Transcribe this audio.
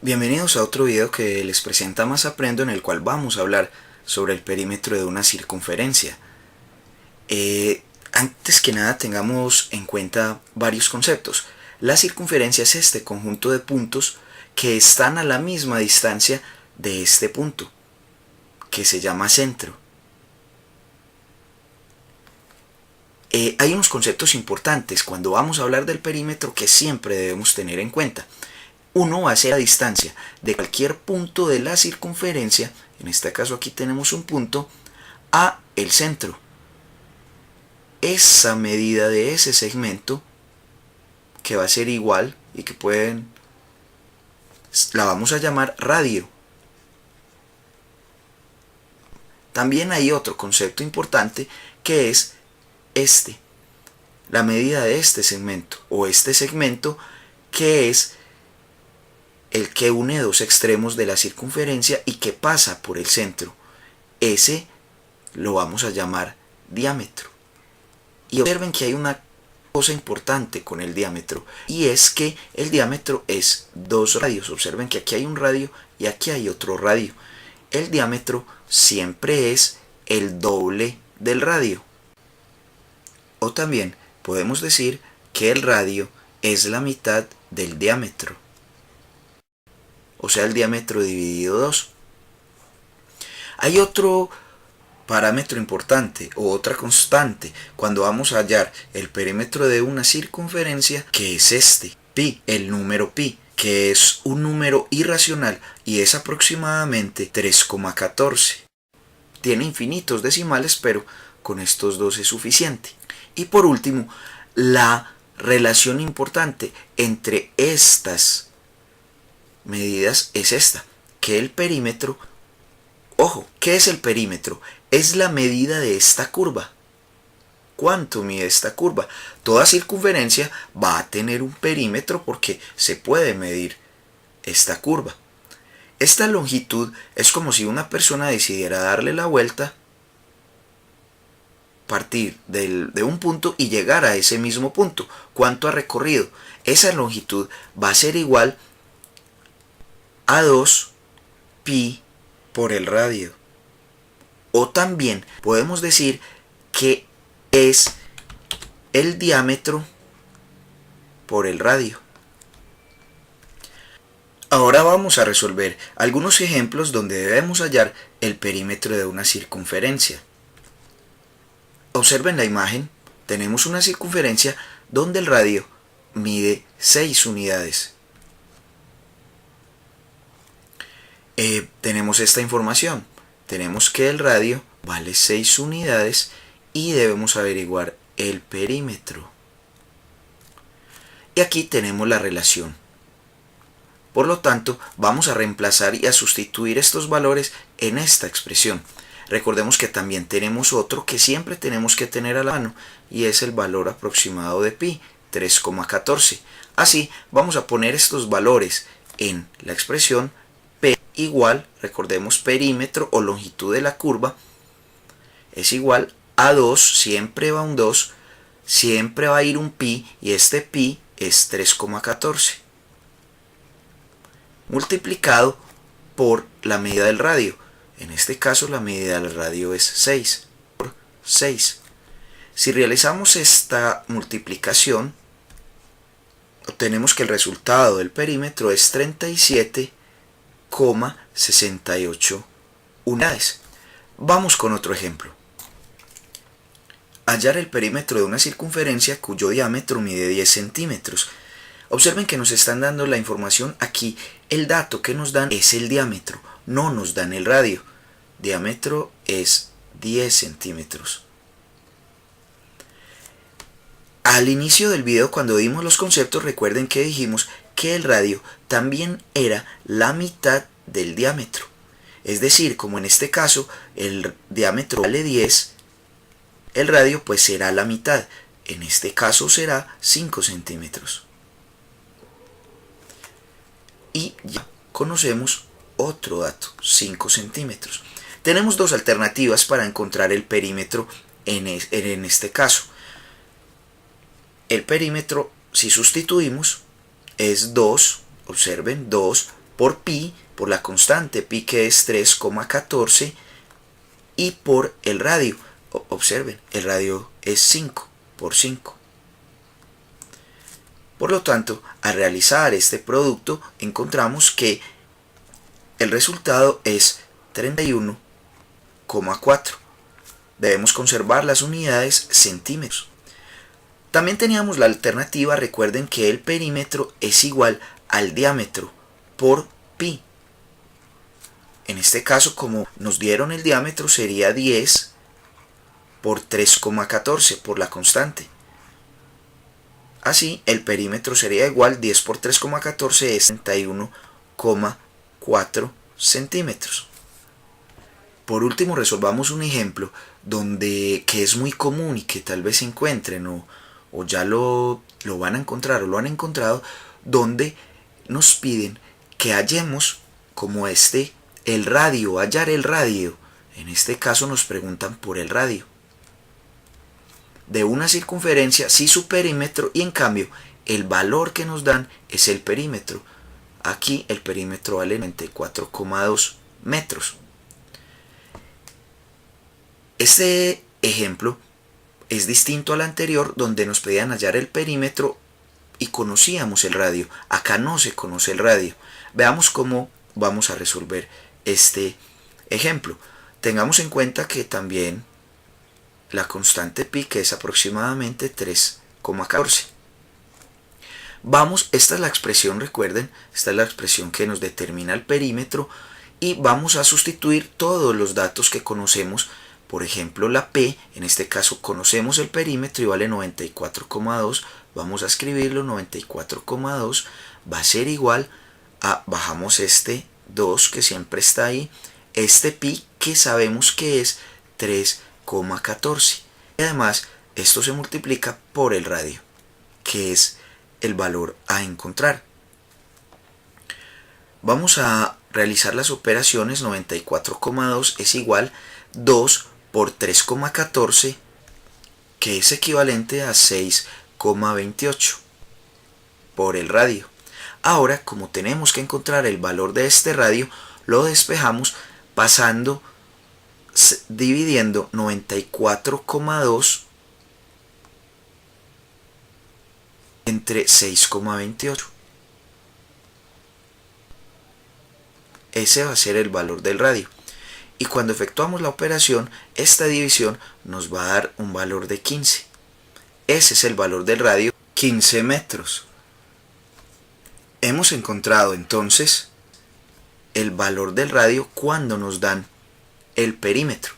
Bienvenidos a otro video que les presenta Más Aprendo, en el cual vamos a hablar sobre el perímetro de una circunferencia. Antes que nada tengamos en cuenta varios conceptos. La circunferencia es este conjunto de puntos que están a la misma distancia de este punto, que se llama centro. Hay unos conceptos importantes cuando vamos a hablar del perímetro que siempre debemos tener en cuenta. Uno va a ser la distancia de cualquier punto de la circunferencia, en este caso aquí tenemos un punto, a el centro. Esa medida de ese segmento, que va a ser igual y que la vamos a llamar radio. También hay otro concepto importante que es la medida de este segmento, o este segmento que es el que une dos extremos de la circunferencia y que pasa por el centro. Ese lo vamos a llamar diámetro. Y observen que hay una cosa importante con el diámetro, y es que el diámetro es dos radios. Observen que aquí hay un radio y aquí hay otro radio. El diámetro siempre es el doble del radio. O también podemos decir que el radio es la mitad del diámetro. O sea, el diámetro dividido 2. Hay otro parámetro importante o otra constante cuando vamos a hallar el perímetro de una circunferencia, que es pi, el número pi, que es un número irracional y es aproximadamente 3,14. Tiene infinitos decimales, pero con estos dos es suficiente. Y por último, la relación importante entre estas medidas es esta, que el perímetro, ojo, ¿qué es el perímetro? Es la medida de esta curva. ¿Cuánto mide esta curva? Toda circunferencia va a tener un perímetro porque se puede medir esta curva. Esta longitud es como si una persona decidiera darle la vuelta, partir de un punto y llegar a ese mismo punto. ¿Cuánto ha recorrido? Esa longitud va a ser igual a 2 pi por el radio. O también podemos decir que es el diámetro por el radio. Ahora vamos a resolver algunos ejemplos donde debemos hallar el perímetro de una circunferencia. Observen la imagen. Tenemos una circunferencia donde el radio mide 6 unidades. Tenemos esta información. Tenemos que el radio vale 6 unidades y debemos averiguar el perímetro. Y aquí tenemos la relación. Por lo tanto, vamos a reemplazar y a sustituir estos valores en esta expresión. Recordemos que también tenemos otro que siempre tenemos que tener a la mano, y es el valor aproximado de pi, 3,14. Así, vamos a poner estos valores en la expresión P igual, recordemos, perímetro o longitud de la curva, es igual a 2, siempre va un 2, siempre va a ir un pi, y este pi es 3,14. Multiplicado por la medida del radio. En este caso la medida del radio es 6 por 6. Si realizamos esta multiplicación, obtenemos que el resultado del perímetro es 37,68 unidades. Vamos con otro ejemplo. Hallar el perímetro de una circunferencia cuyo diámetro mide 10 centímetros. Observen que nos están dando la información aquí. El dato que nos dan es el diámetro, no nos dan el radio. Diámetro es 10 centímetros. Al inicio del video, cuando dimos los conceptos, recuerden que dijimos que el radio también era la mitad del diámetro. Es decir, como en este caso el diámetro vale 10, el radio pues será la mitad. En este caso será 5 centímetros. Y ya conocemos otro dato, 5 centímetros. Tenemos dos alternativas para encontrar el perímetro en este caso. El perímetro, si sustituimos, es 2, observen, 2 por pi, por la constante pi que es 3,14 y por el radio. Observen, el radio es 5 por 5. Por lo tanto, al realizar este producto encontramos que el resultado es 31,4. Debemos conservar las unidades centímetros. También teníamos la alternativa, recuerden que el perímetro es igual al diámetro por pi. En este caso, como nos dieron el diámetro, sería 10 por 3,14 por la constante. Así, el perímetro sería igual, 10 por 3,14 es 31,4 centímetros. Por último, resolvamos un ejemplo que es muy común y que tal vez se encuentren o ya lo van a encontrar o lo han encontrado, donde nos piden que hallemos como el radio, hallar el radio. En este caso nos preguntan por el radio de una circunferencia, sí su perímetro, y en cambio el valor que nos dan es el perímetro. Aquí el perímetro vale 94,2 metros. Este ejemplo es distinto al anterior, donde nos pedían hallar el perímetro y conocíamos el radio. Acá no se conoce el radio. Veamos cómo vamos a resolver este ejemplo. Tengamos en cuenta que también la constante pi, que es aproximadamente 3,14. Esta es la expresión, recuerden, esta es la expresión que nos determina el perímetro, y vamos a sustituir todos los datos que conocemos. Por ejemplo, la P, en este caso conocemos el perímetro y vale 94,2. Vamos a escribirlo, 94,2 va a ser igual a, bajamos este 2 que siempre está ahí, este pi que sabemos que es 3,14. Y además, esto se multiplica por el radio, que es el valor a encontrar. Vamos a realizar las operaciones. 94,2 es igual 2 por 3,14, que es equivalente a 6,28 por el radio. Ahora, como tenemos que encontrar el valor de este radio, lo despejamos dividiendo 94,2 entre 6,28. Ese va a ser el valor del radio. Y cuando efectuamos la operación, esta división nos va a dar un valor de 15. Ese es el valor del radio, 15 metros. Hemos encontrado entonces el valor del radio cuando nos dan el perímetro.